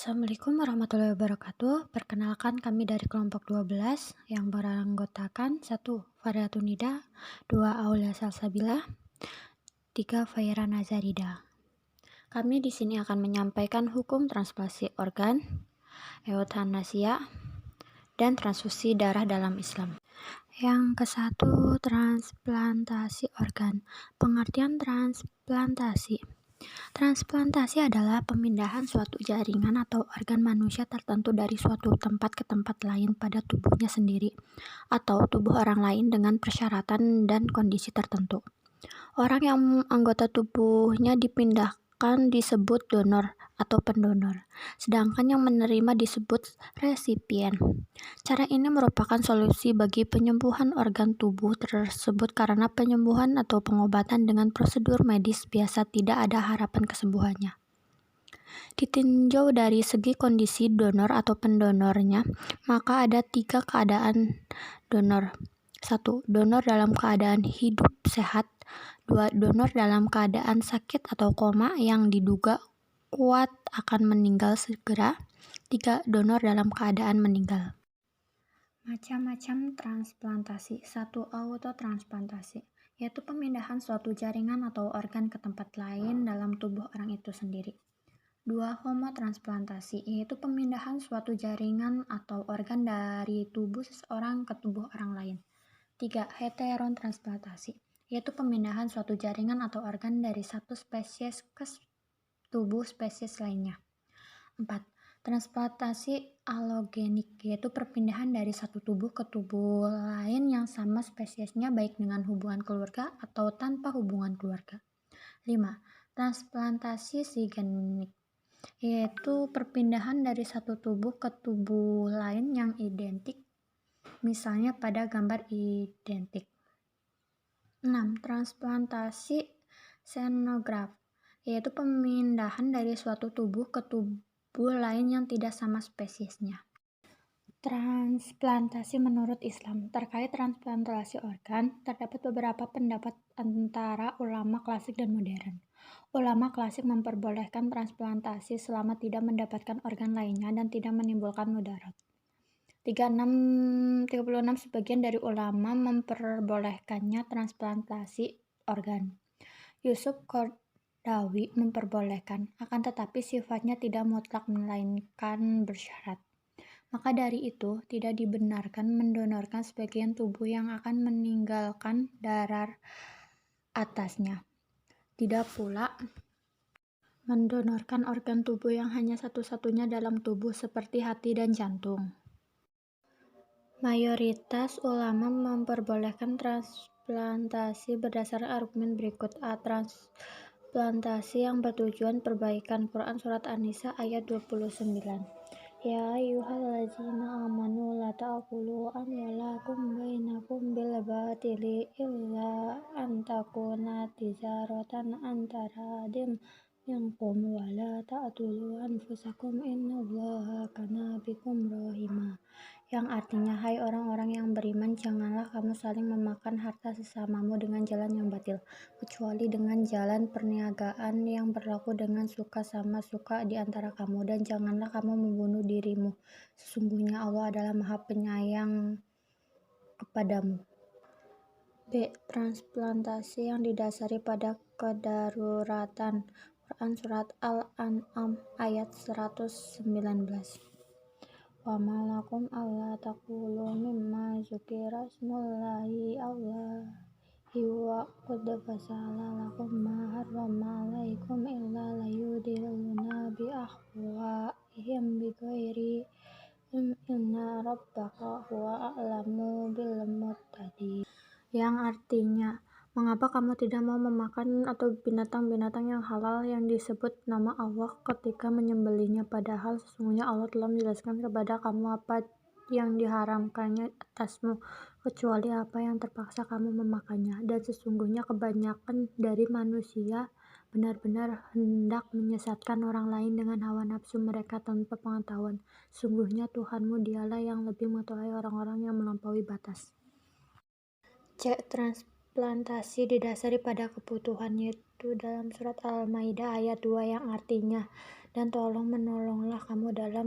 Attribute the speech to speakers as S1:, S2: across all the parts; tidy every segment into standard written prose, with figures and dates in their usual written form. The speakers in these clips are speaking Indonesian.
S1: Assalamualaikum warahmatullahi wabarakatuh. Perkenalkan kami dari kelompok 12 yang beranggotakan 1. Faryatunida, 2. Aulia Salsabila, 3. Faira Nazarida. Kami di sini akan menyampaikan hukum transplantasi organ, euthanasia, dan transfusi darah dalam Islam. Yang ke-1, transplantasi organ. Pengertian transplantasi. Transplantasi adalah pemindahan suatu jaringan atau organ manusia tertentu dari suatu tempat ke tempat lain pada tubuhnya sendiri atau tubuh orang lain dengan persyaratan dan kondisi tertentu. Orang yang anggota tubuhnya dipindahkan disebut donor atau pendonor, sedangkan yang menerima disebut resipien. Cara ini merupakan solusi bagi penyembuhan organ tubuh tersebut karena penyembuhan atau pengobatan dengan prosedur medis biasa tidak ada harapan kesembuhannya. Ditinjau dari segi kondisi donor atau pendonornya, maka ada 3 keadaan donor. 1. Donor dalam keadaan hidup sehat. 2. Donor dalam keadaan sakit atau koma yang diduga kuat akan meninggal segera. 3. Donor dalam keadaan meninggal. Macam-macam transplantasi. 1. Autotransplantasi, yaitu pemindahan suatu jaringan atau organ ke tempat lain dalam tubuh orang itu sendiri. 2. Homotransplantasi, yaitu pemindahan suatu jaringan atau organ dari tubuh seseorang ke tubuh orang lain. 3. Heterotransplantasi, yaitu pemindahan suatu jaringan atau organ dari satu spesies ke tubuh spesies lainnya. 4. Transplantasi allogenik, yaitu perpindahan dari satu tubuh ke tubuh lain yang sama spesiesnya baik dengan hubungan keluarga atau tanpa hubungan keluarga. 5. Transplantasi sigenik, yaitu perpindahan dari satu tubuh ke tubuh lain yang identik, misalnya pada gambar identik. 6. Transplantasi xenograf, yaitu pemindahan dari suatu tubuh ke tubuh lain yang tidak sama spesiesnya. Transplantasi menurut Islam. Terkait transplantasi organ, terdapat beberapa pendapat antara ulama klasik dan modern. Ulama klasik memperbolehkan transplantasi selama tidak mendapatkan organ lainnya dan tidak menimbulkan mudarat. 36 sebagian dari ulama memperbolehkannya transplantasi organ. Yusuf Qaradawi memperbolehkan, akan tetapi sifatnya tidak mutlak melainkan bersyarat. Maka dari itu, tidak dibenarkan mendonorkan sebagian tubuh yang akan meninggalkan darah atasnya. Tidak pula mendonorkan organ tubuh yang hanya satu-satunya dalam tubuh seperti hati dan jantung. Mayoritas ulama memperbolehkan transplantasi berdasarkan argumen berikut. A. Transplantasi yang bertujuan perbaikan. Quran Surat An-Nisa ayat 29. Ya ayyuhallazina amanu la ta'kulu amwalakum bainakum bil batili illa an takuna tijaratan antaradim minkum wa la ta'tulu anfusakum innallaha kana bikum rahima. Yang artinya, hai orang-orang yang beriman, janganlah kamu saling memakan harta sesamamu dengan jalan yang batil, kecuali dengan jalan perniagaan yang berlaku dengan suka sama suka di antara kamu, dan janganlah kamu membunuh dirimu. Sesungguhnya Allah adalah Maha Penyayang kepadamu. B. Transplantasi yang didasari pada kedaruratan. Quran Surat Al-An'am ayat 119. Wa malakum alla taqulu mimma zukira smullahi Allahi wa qad fasala lakum ma harrama alaikum illa layudiluna bi ahwaihim bi ghairi inna rabbaka huwa a'lamu bil muhtadin. Yang artinya, mengapa kamu tidak mau memakan atau binatang-binatang yang halal yang disebut nama Allah ketika menyembelihnya, padahal sesungguhnya Allah telah menjelaskan kepada kamu apa yang diharamkannya atasmu, kecuali apa yang terpaksa kamu memakannya. Dan sesungguhnya kebanyakan dari manusia benar-benar hendak menyesatkan orang lain dengan hawa nafsu mereka tanpa pengetahuan. Sungguhnya Tuhanmu dialah yang lebih mengetahui orang-orang yang melampaui batas. C. Transplantasi didasari pada kebutuhan, yaitu dalam surat Al-Maidah ayat 2 yang artinya, dan tolong menolonglah kamu dalam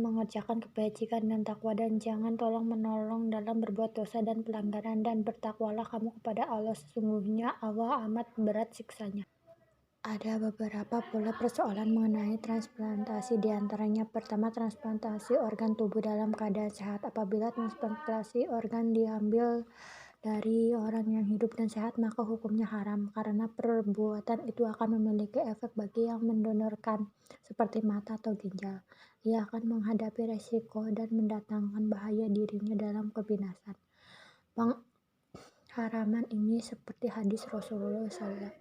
S1: mengerjakan kebajikan dan takwa, dan jangan tolong menolong dalam berbuat dosa dan pelanggaran, dan bertakwalah kamu kepada Allah, sesungguhnya Allah amat berat siksanya. Ada beberapa pula persoalan mengenai transplantasi, diantaranya pertama, transplantasi organ tubuh dalam keadaan sehat. Apabila transplantasi organ diambil dari orang yang hidup dan sehat, maka hukumnya haram, karena perbuatan itu akan memiliki efek bagi yang mendonorkan, seperti mata atau ginjal. Ia akan menghadapi resiko dan mendatangkan bahaya dirinya dalam kebinasan. Pengharaman ini seperti hadis Rasulullah SAW,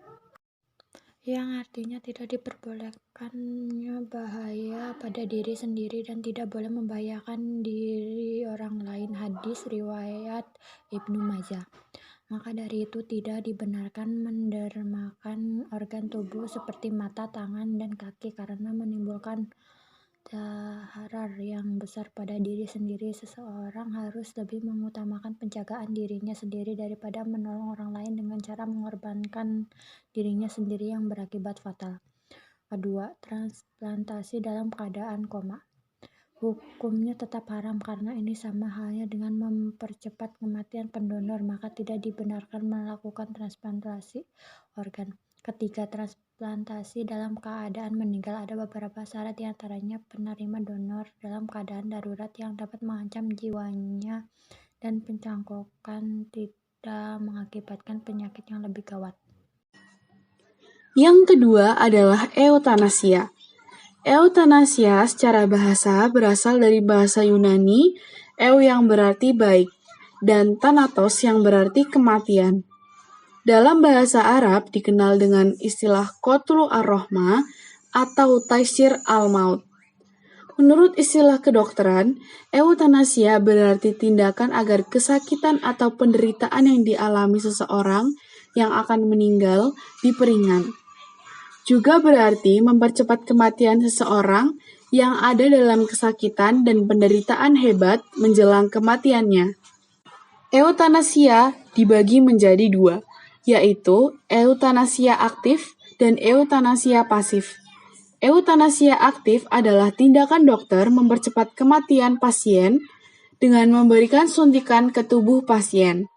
S1: yang artinya tidak diperbolehkannya bahaya pada diri sendiri dan tidak boleh membahayakan diri orang lain. Hadis riwayat Ibnu Majah. Maka dari itu tidak dibenarkan mendermakan organ tubuh seperti mata, tangan, dan kaki karena menimbulkan daharar yang besar pada diri sendiri. Seseorang harus lebih mengutamakan penjagaan dirinya sendiri daripada menolong orang lain dengan cara mengorbankan dirinya sendiri yang berakibat fatal. Kedua, transplantasi dalam keadaan koma. Hukumnya tetap haram karena ini sama halnya dengan mempercepat kematian pendonor, maka tidak dibenarkan melakukan transplantasi organ. Ketiga, transplantasi dalam keadaan meninggal. Ada beberapa syarat, diantaranya penerima donor dalam keadaan darurat yang dapat mengancam jiwanya dan pencangkokan tidak mengakibatkan penyakit yang lebih gawat.
S2: Yang kedua adalah eutanasia. Eutanasia secara bahasa berasal dari bahasa Yunani, eu yang berarti baik, dan thanatos yang berarti kematian. Dalam bahasa Arab dikenal dengan istilah qatlu ar-rahma atau taysir al-maut. Menurut istilah kedokteran, eutanasia berarti tindakan agar kesakitan atau penderitaan yang dialami seseorang yang akan meninggal diperingan. Juga berarti mempercepat kematian seseorang yang ada dalam kesakitan dan penderitaan hebat menjelang kematiannya. Eutanasia dibagi menjadi dua, yaitu eutanasia aktif dan eutanasia pasif. Eutanasia aktif adalah tindakan dokter mempercepat kematian pasien dengan memberikan suntikan ke tubuh pasien.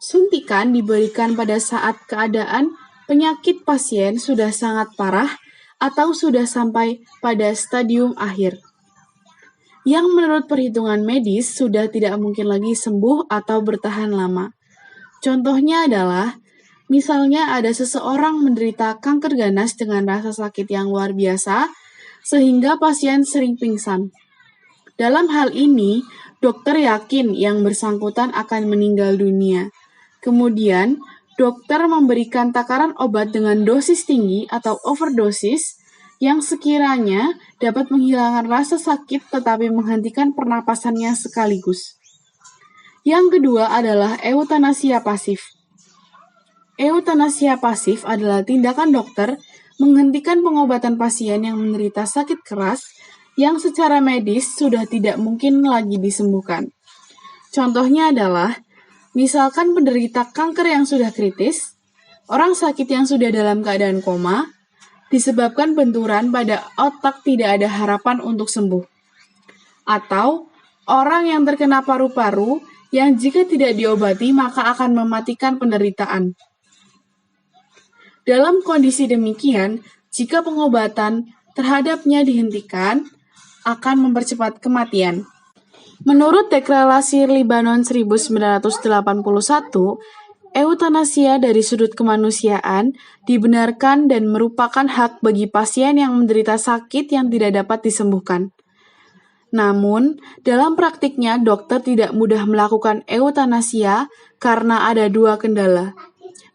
S2: Suntikan diberikan pada saat keadaan penyakit pasien sudah sangat parah atau sudah sampai pada stadium akhir, yang menurut perhitungan medis sudah tidak mungkin lagi sembuh atau bertahan lama. Contohnya adalah, misalnya ada seseorang menderita kanker ganas dengan rasa sakit yang luar biasa, sehingga pasien sering pingsan. Dalam hal ini, dokter yakin yang bersangkutan akan meninggal dunia. Kemudian, dokter memberikan takaran obat dengan dosis tinggi atau overdosis yang sekiranya dapat menghilangkan rasa sakit tetapi menghentikan pernapasannya sekaligus. Yang kedua adalah eutanasia pasif. Eutanasia pasif adalah tindakan dokter menghentikan pengobatan pasien yang menderita sakit keras yang secara medis sudah tidak mungkin lagi disembuhkan. Contohnya adalah, misalkan penderita kanker yang sudah kritis, orang sakit yang sudah dalam keadaan koma, disebabkan benturan pada otak tidak ada harapan untuk sembuh. Atau orang yang terkena paru-paru yang jika tidak diobati maka akan mematikan penderitaan. Dalam kondisi demikian, jika pengobatan terhadapnya dihentikan, akan mempercepat kematian. Menurut Deklarasi Libanon 1981, eutanasia dari sudut kemanusiaan dibenarkan dan merupakan hak bagi pasien yang menderita sakit yang tidak dapat disembuhkan. Namun, dalam praktiknya dokter tidak mudah melakukan eutanasia karena ada dua kendala.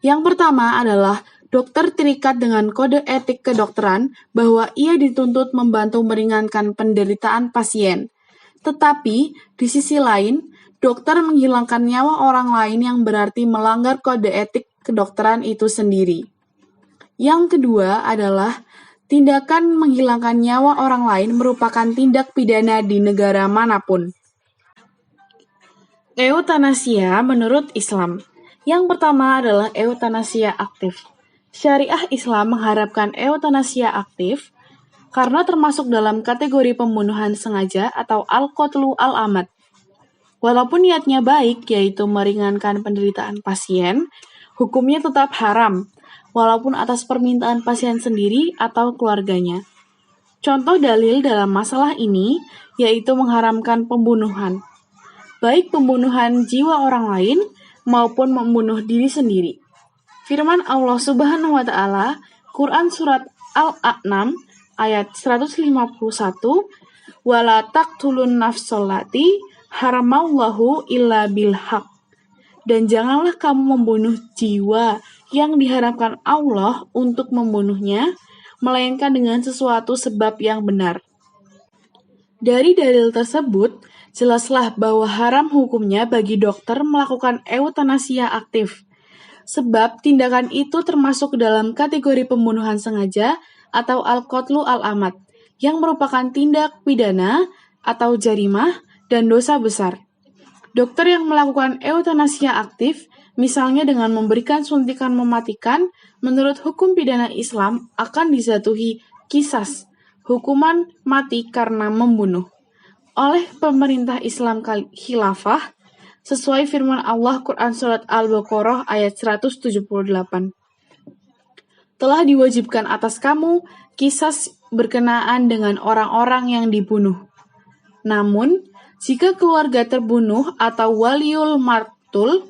S2: Yang pertama adalah dokter terikat dengan kode etik kedokteran bahwa ia dituntut membantu meringankan penderitaan pasien. Tetapi, di sisi lain, dokter menghilangkan nyawa orang lain yang berarti melanggar kode etik kedokteran itu sendiri. Yang kedua adalah tindakan menghilangkan nyawa orang lain merupakan tindak pidana di negara manapun. Eutanasia menurut Islam. Yang pertama adalah eutanasia aktif. Syariah Islam mengharapkan eutanasia aktif karena termasuk dalam kategori pembunuhan sengaja atau al-qatlu al-amad. Walaupun niatnya baik, yaitu meringankan penderitaan pasien, hukumnya tetap haram, walaupun atas permintaan pasien sendiri atau keluarganya. Contoh dalil dalam masalah ini yaitu mengharamkan pembunuhan, baik pembunuhan jiwa orang lain maupun membunuh diri sendiri. Firman Allah Subhanahu wa taala, Quran surat Al-A'nam ayat 151, "Wala taqtulun nafsallati haramallahu illa bilhaq." Dan janganlah kamu membunuh jiwa yang diharapkan Allah untuk membunuhnya, melainkan dengan sesuatu sebab yang benar. Dari dalil tersebut, jelaslah bahwa haram hukumnya bagi dokter melakukan eutanasia aktif, sebab tindakan itu termasuk dalam kategori pembunuhan sengaja atau al-qatlu al-amad, yang merupakan tindak pidana atau jarimah dan dosa besar. Dokter yang melakukan eutanasia aktif, misalnya dengan memberikan suntikan mematikan, menurut hukum pidana Islam akan dijatuhi qisas, hukuman mati karena membunuh, oleh pemerintah Islam khilafah, sesuai firman Allah Quran Surat Al-Baqarah ayat 178. Telah diwajibkan atas kamu qisas berkenaan dengan orang-orang yang dibunuh. Namun, jika keluarga terbunuh atau waliul maktul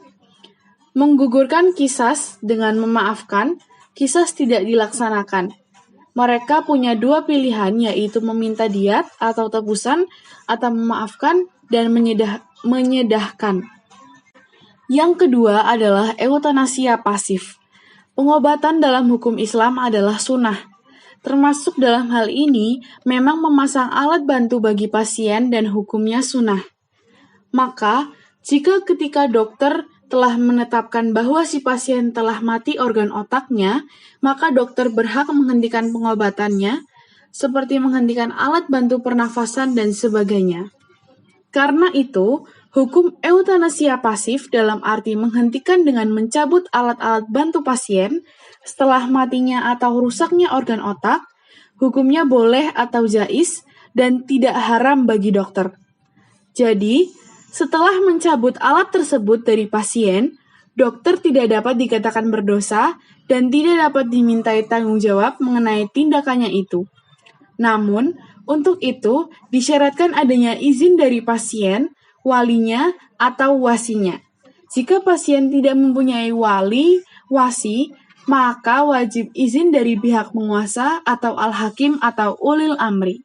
S2: menggugurkan qisas dengan memaafkan, qisas tidak dilaksanakan. Mereka punya dua pilihan, yaitu meminta diat atau tebusan, atau memaafkan dan menyedahkan. Yang kedua adalah eutanasia pasif. Pengobatan dalam hukum Islam adalah sunnah. Termasuk dalam hal ini, memang memasang alat bantu bagi pasien dan hukumnya sunnah. Maka, jika ketika dokter telah menetapkan bahwa si pasien telah mati organ otaknya, maka dokter berhak menghentikan pengobatannya, seperti menghentikan alat bantu pernafasan dan sebagainya. Karena itu, hukum eutanasia pasif dalam arti menghentikan dengan mencabut alat-alat bantu pasien setelah matinya atau rusaknya organ otak, hukumnya boleh atau jais dan tidak haram bagi dokter. Jadi, setelah mencabut alat tersebut dari pasien, dokter tidak dapat dikatakan berdosa dan tidak dapat dimintai tanggung jawab mengenai tindakannya itu. Namun, untuk itu disyaratkan adanya izin dari pasien, walinya, atau wasinya. Jika pasien tidak mempunyai wali, wasi, maka wajib izin dari pihak penguasa atau al-hakim atau ulil amri.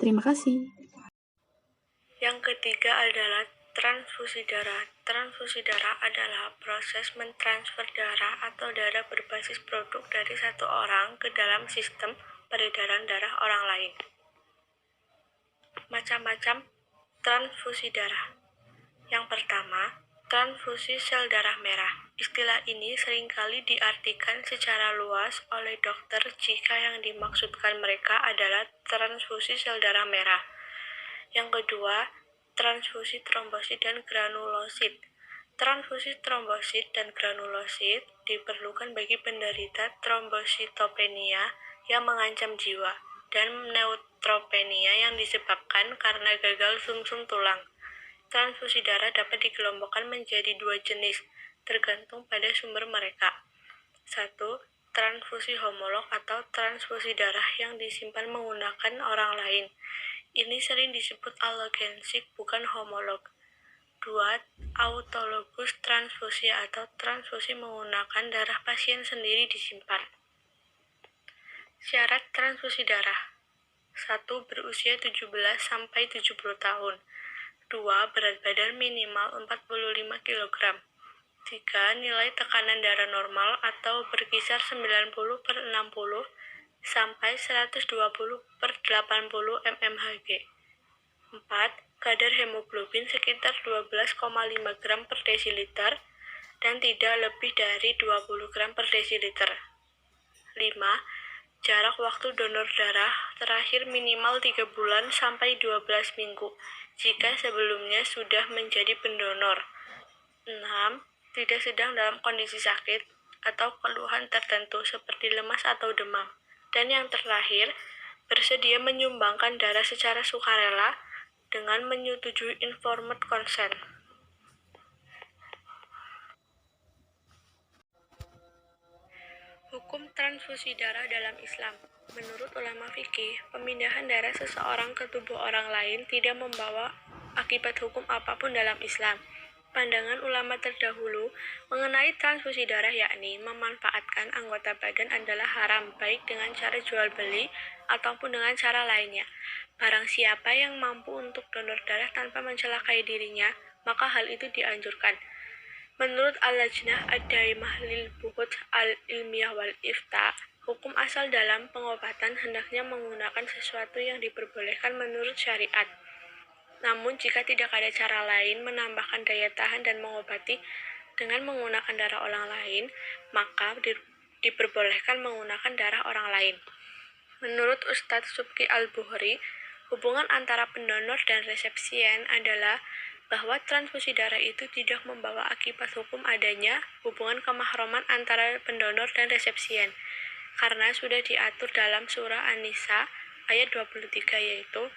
S2: Terima kasih.
S3: Yang ketiga adalah transfusi darah. Transfusi darah adalah proses mentransfer darah atau darah berbasis produk dari satu orang ke dalam sistem peredaran darah orang lain. Macam-macam transfusi darah. Yang pertama, transfusi sel darah merah. Istilah ini seringkali diartikan secara luas oleh dokter jika yang dimaksudkan mereka adalah transfusi sel darah merah. Yang kedua, transfusi trombosit dan granulosit. Transfusi trombosit dan granulosit diperlukan bagi penderita trombositopenia yang mengancam jiwa dan neutropenia yang disebabkan karena gagal sumsum tulang. Transfusi darah dapat dikelompokkan menjadi dua jenis, tergantung pada sumber mereka. 1. Transfusi homolog atau transfusi darah yang disimpan menggunakan orang lain. Ini sering disebut allogeneic, bukan homolog. 2. Autologus transfusi atau transfusi menggunakan darah pasien sendiri disimpan. Syarat transfusi darah. 1. Berusia 17-70 tahun. 2. Berat badan minimal 45 kg. 3. Nilai tekanan darah normal atau berkisar 90/60 sampai 120/80 mmHg. 4. Kadar hemoglobin sekitar 12,5 gram per desiliter dan tidak lebih dari 20 gram per desiliter. 5. Jarak waktu donor darah terakhir minimal 3 bulan sampai 12 minggu jika sebelumnya sudah menjadi pendonor. 6. Tidak sedang dalam kondisi sakit atau keluhan tertentu seperti lemas atau demam. Dan yang terakhir, bersedia menyumbangkan darah secara sukarela dengan menyetujui informed consent. Hukum transfusi darah dalam Islam. Menurut ulama fikih, pemindahan darah seseorang ke tubuh orang lain tidak membawa akibat hukum apapun dalam Islam. Pandangan ulama terdahulu mengenai transfusi darah yakni memanfaatkan anggota badan adalah haram baik dengan cara jual beli ataupun dengan cara lainnya. Barang siapa yang mampu untuk donor darah tanpa mencelakai dirinya, maka hal itu dianjurkan. Menurut Al-Lajnah Ad-Daimah lil Buhut Al-Ilmiyah wal Ifta, hukum asal dalam pengobatan hendaknya menggunakan sesuatu yang diperbolehkan menurut syariat. Namun jika tidak ada cara lain menambahkan daya tahan dan mengobati dengan menggunakan darah orang lain, maka diperbolehkan menggunakan darah orang lain. Menurut Ustadz Subki Al-Buhri, hubungan antara pendonor dan resepsien adalah bahwa transfusi darah itu tidak membawa akibat hukum adanya hubungan kemahroman antara pendonor dan resepsien, karena sudah diatur dalam surah An-Nisa ayat 23 yaitu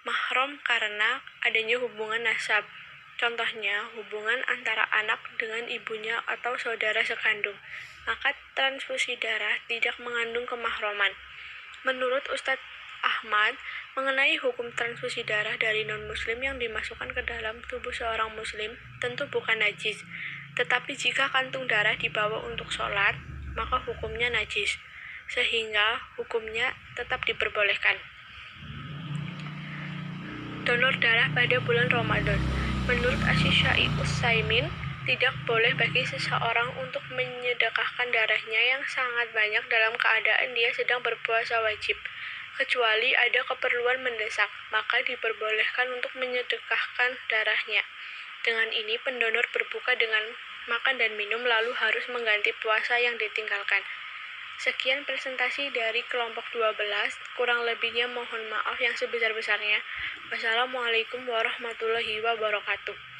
S3: mahram karena adanya hubungan nasab. Contohnya, hubungan antara anak dengan ibunya atau saudara sekandung. Maka transfusi darah tidak mengandung kemahroman. Menurut Ustadz Ahmad, mengenai hukum transfusi darah dari non-muslim yang dimasukkan ke dalam tubuh seorang muslim tentu bukan najis. Tetapi jika kantung darah dibawa untuk sholat, maka hukumnya najis, sehingga hukumnya tetap diperbolehkan. Donor darah pada bulan Ramadan. Menurut Asy-Syaikh Utsaimin, tidak boleh bagi seseorang untuk menyedekahkan darahnya yang sangat banyak dalam keadaan dia sedang berpuasa wajib. Kecuali ada keperluan mendesak, maka diperbolehkan untuk menyedekahkan darahnya. Dengan ini, pendonor berbuka dengan makan dan minum lalu harus mengganti puasa yang ditinggalkan. Sekian presentasi dari kelompok 12, kurang lebihnya mohon maaf yang sebesar-besarnya. Wassalamualaikum warahmatullahi wabarakatuh.